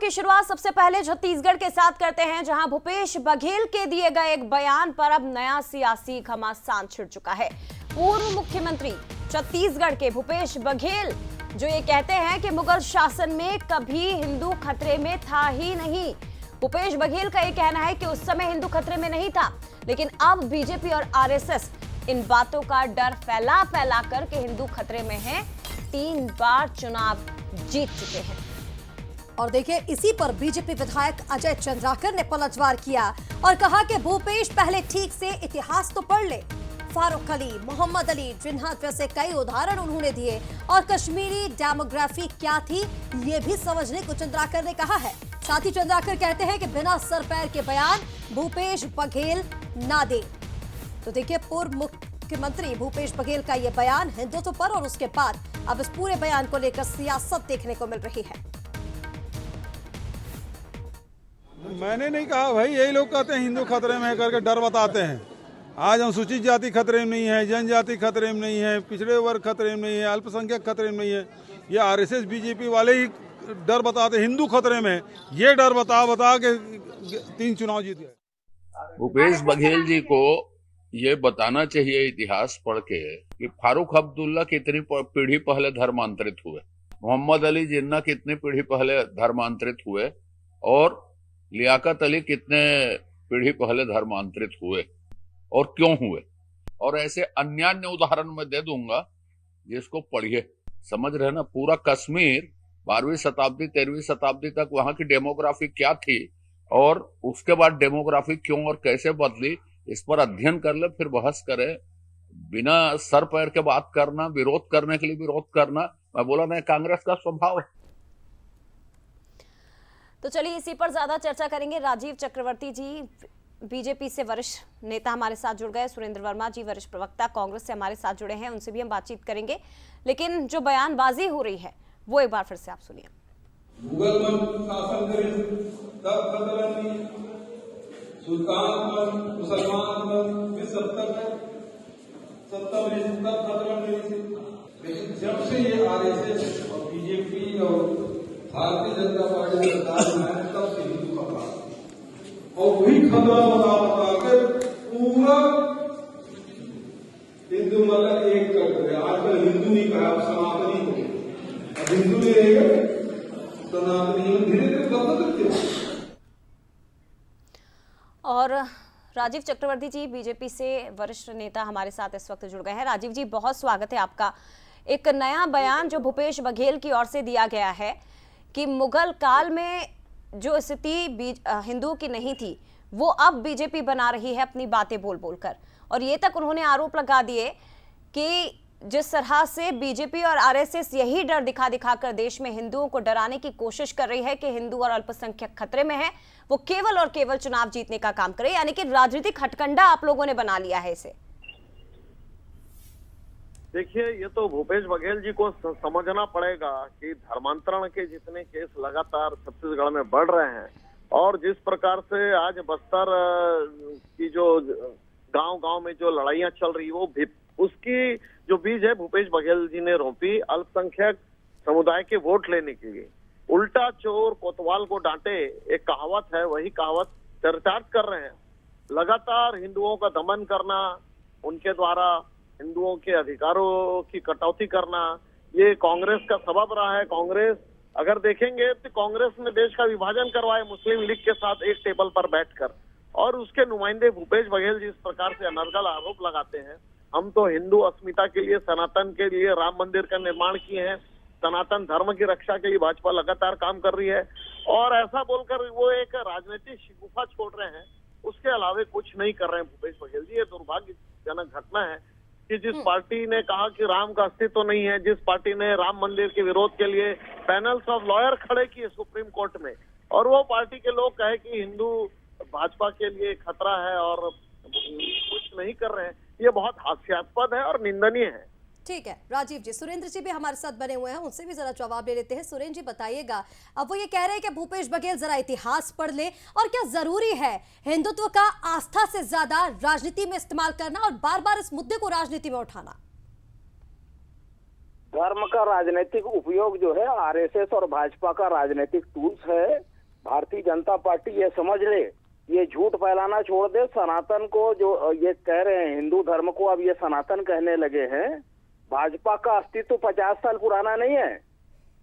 की शुरुआत सबसे पहले छत्तीसगढ़ के साथ करते हैं, जहां भूपेश बघेल के दिए गए एक बयान पर अब नया सियासी घमासान छिड़ चुका है। पूर्व मुख्यमंत्री छत्तीसगढ़ के भूपेश बघेल जो ये कहते हैं कि मुगल शासन में कभी हिंदू खतरे में था ही नहीं। भूपेश बघेल का ये कहना है कि उस समय हिंदू खतरे में नहीं था, लेकिन अब बीजेपी और आरएसएस इन बातों का डर फैला फैला कर के हिंदू खतरे में है। 3 बार चुनाव जीत चुके हैं। और देखिए, इसी पर बीजेपी विधायक अजय चंद्राकर ने पलटवार किया और कहा कि भूपेश पहले ठीक से इतिहास तो पढ़ ले। फारूक अली, मोहम्मद अली जिन्ना जैसे कई उदाहरण उन्होंने दिए और कश्मीरी डेमोग्राफी क्या थी ये भी समझने को चंद्राकर ने कहा है। साथ ही चंद्राकर कहते हैं कि बिना सर पैर के बयान भूपेश बघेल ना दे। तो देखिए, पूर्व मुख्यमंत्री भूपेश बघेल का ये बयान हिंदुत्व पर और उसके बाद अब इस पूरे बयान को लेकर सियासत देखने को मिल रही है। मैंने नहीं कहा भाई, यही लोग कहते हैं हिंदू खतरे में है करके डर बताते हैं। आज हम सूचित जाति खतरे में नहीं है, जनजाति खतरे में नहीं है, पिछड़े वर्ग खतरे में नहीं है, अल्पसंख्यक खतरे में नहीं है। ये आरएसएस बीजेपी वाले ही डर बताते हिंदू खतरे में। ये डर बता के 3 चुनाव जीत गए। भूपेश बघेल जी को ये बताना चाहिए इतिहास पढ़ के कि फारूक अब्दुल्ला कितनी पीढ़ी पहले धर्मांतरित हुए, मोहम्मद अली जिन्ना कितनी पीढ़ी पहले धर्मांतरित हुए और लियाकत अली कितने पीढ़ी पहले धर्मांतरित हुए और क्यों हुए। और ऐसे अन्य उदाहरण मैं दे दूंगा जिसको पढ़िए, समझ रहे ना। पूरा कश्मीर 12वीं शताब्दी 13वीं शताब्दी तक वहां की डेमोग्राफी क्या थी और उसके बाद डेमोग्राफी क्यों और कैसे बदली, इस पर अध्ययन कर ले, फिर बहस करे। बिना सर पैर के बात करना, विरोध करने के लिए विरोध करना, मैं बोला नहीं, कांग्रेस का स्वभाव है। तो चलिए इसी पर ज्यादा चर्चा करेंगे। राजीव चक्रवर्ती जी बीजेपी से वरिष्ठ नेता हमारे साथ जुड़ गए, सुरेंद्र वर्मा जी वरिष्ठ प्रवक्ता कांग्रेस से हमारे साथ जुड़े हैं, उनसे भी हम बातचीत करेंगे। लेकिन जो बयानबाजी हो रही है वो एक बार फिर से आप सुनिए। मुगल पर शासन करे तब खतरा नहीं, सुल्तान पर, मुसलमान पर, इस सब तक सत्ता में तब खतरा नहीं थी। लेकिन जब से ये आरएसएस और बीजेपी और भारतीय जनता पार्टी सरकार में है, तब से हिंदू खतरा और वही खतरा बता के पूरा हिंदू मतलब एक कर रहे। आजकल हिंदू नहीं कहा, अब सनातनी हो गए। अब हिंदू नहीं रहेगा, सनातनी धीरे धीरे बदलते हैं। और राजीव चक्रवर्ती जी बीजेपी से वरिष्ठ नेता हमारे साथ इस वक्त जुड़ गए हैं। राजीव जी, बहुत स्वागत है आपका। एक नया बयान जो भूपेश बघेल की ओर से दिया गया है कि मुगल काल में जो स्थिति हिंदुओं की नहीं थी वो अब बीजेपी बना रही है अपनी बातें बोल बोलकर। और ये तक उन्होंने आरोप लगा दिए कि जिस तरह से बीजेपी और आरएसएस यही डर दिखा दिखा कर देश में हिंदुओं को डराने की कोशिश कर रही है कि हिंदू और अल्पसंख्यक खतरे में है, वो केवल और केवल चुनाव जीतने का काम करे। यानी कि राजनीतिक हथकंडा आप लोगों ने बना लिया है इसे। देखिए, ये तो भूपेश बघेल जी को समझना पड़ेगा कि धर्मांतरण के जितने केस लगातार छत्तीसगढ़ में बढ़ रहे हैं और जिस प्रकार से आज बस्तर की जो गांव-गांव में जो लड़ाइयां चल रही वो उसकी जो बीज है भूपेश बघेल जी ने रोपी अल्पसंख्यक समुदाय के वोट लेने के लिए। उल्टा चोर कोतवाल को डांटे, एक कहावत है, वही कहावत चर्चार्थ कर रहे हैं। लगातार हिंदुओं का दमन करना, उनके द्वारा हिंदुओं के अधिकारों की कटौती करना, ये कांग्रेस का सबब रहा है। कांग्रेस अगर देखेंगे तो कांग्रेस ने देश का विभाजन करवाया मुस्लिम लीग के साथ एक टेबल पर बैठकर, और उसके नुमाइंदे भूपेश बघेल जी इस प्रकार से अनर्गल आरोप लगाते हैं। हम तो हिंदू अस्मिता के लिए, सनातन के लिए राम मंदिर का निर्माण किए हैं, सनातन धर्म की रक्षा के लिए भाजपा लगातार काम कर रही है, और ऐसा बोलकर वो एक राजनीतिक शिगुफा छोड़ रहे हैं। उसके अलावा कुछ नहीं कर रहे हैं भूपेश बघेल जी। ये दुर्भाग्यजनक घटना है कि जिस पार्टी ने कहा कि राम का अस्तित्व नहीं है, जिस पार्टी ने राम मंदिर के विरोध के लिए पैनल्स ऑफ लॉयर खड़े किए सुप्रीम कोर्ट में, और वो पार्टी के लोग कहे कि हिंदू भाजपा के लिए खतरा है और कुछ नहीं कर रहे हैं, ये बहुत हास्यास्पद है और निंदनीय है। ठीक है राजीव जी, सुरेंद्र जी भी हमारे साथ बने हुए हैं, उनसे भी जरा जवाब ले लेते हैं। सुरेंद्र जी बताइएगा, अब वो ये कह रहे हैं कि भूपेश बघेल जरा इतिहास पढ़ ले, और क्या जरूरी है हिंदुत्व का आस्था से ज्यादा राजनीति में इस्तेमाल करना और बार बार इस मुद्दे को राजनीति में उठाना? धर्म का राजनीतिक उपयोग जो है आरएसएस और भाजपा का राजनीतिक टूल्स है। जनता पार्टी ये समझ ले, ये झूठ फैलाना छोड़ दे। सनातन को जो ये कह रहे हैं, हिंदू धर्म को अब ये सनातन कहने लगे हैं। भाजपा का अस्तित्व 50 साल पुराना नहीं है,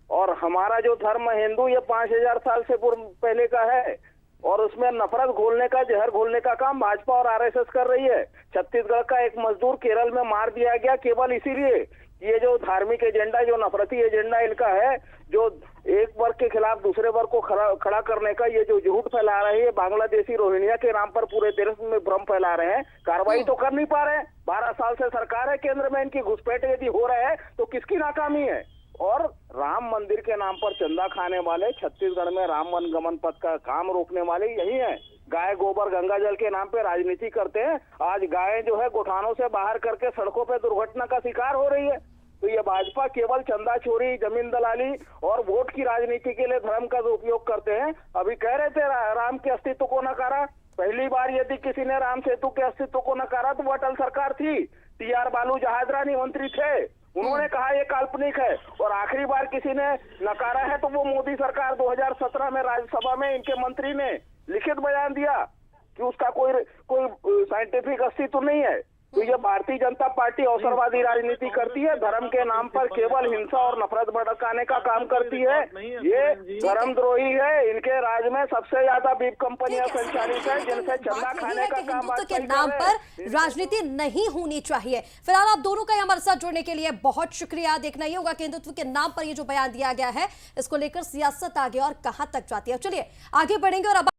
और हमारा जो धर्म हिंदू ये 5000 साल से पहले का है, और उसमें नफरत घोलने का, जहर घोलने का काम भाजपा और आरएसएस कर रही है। छत्तीसगढ़ का एक मजदूर केरल में मार दिया गया केवल इसीलिए, ये जो धार्मिक एजेंडा, जो नफरती एजेंडा इनका है, जो एक वर्ग के खिलाफ दूसरे वर्ग को खड़ा करने का ये जो झूठ फैला रहे हैं, बांग्लादेशी रोहिंग्या के नाम पर पूरे देश में भ्रम फैला रहे हैं। कार्रवाई तो कर नहीं पा रहे हैं। 12 साल से सरकार है केंद्र में, इनकी घुसपैठ यदि हो रहा है तो किसकी नाकामी है? और राम मंदिर के नाम पर चंदा खाने वाले, छत्तीसगढ़ में राम वनगमन पथ का काम रोकने वाले यही है। गाय गोबर गंगा जल के नाम पे राजनीति करते हैं। आज गायें जो है गोठानों से बाहर करके सड़कों पे दुर्घटना का शिकार हो रही है। तो ये भाजपा केवल चंदा चोरी, जमीन दलाली और वोट की राजनीति के लिए धर्म का उपयोग करते हैं। अभी कह रहे थे राम के अस्तित्व को नकारा। पहली बार यदि किसी ने राम सेतु के अस्तित्व को नकारा तो वो अटल सरकार थी। टी.आर. बालू जहाजरानी मंत्री थे, उन्होंने कहा ये काल्पनिक है। और आखिरी बार किसी ने नकारा है तो वो मोदी सरकार 2017 में राज्यसभा में इनके मंत्री ने लिखित बयान दिया कि उसका कोई साइंटिफिक अस्तित्व नहीं है। तो ये भारतीय जनता पार्टी अवसरवादी राजनीति करती है, धर्म के नाम पर केवल हिंसा और नफरत भड़काने का काम करती है। ये धर्मद्रोही है। इनके राज्य में सबसे ज्यादा बीप कंपनियां संचालित है, जिनसे चंदा खाने का काम हिंदुत्व के नाम पर राजनीति नहीं होनी चाहिए। फिलहाल आप दोनों का हमारे साथ जुड़ने के लिए बहुत शुक्रिया। देखना ये होगा कि हिंदुत्व के नाम पर ये जो बयान दिया गया है, इसको लेकर सियासत आगे और कहां तक जाती है। चलिए आगे बढ़ेंगे और अब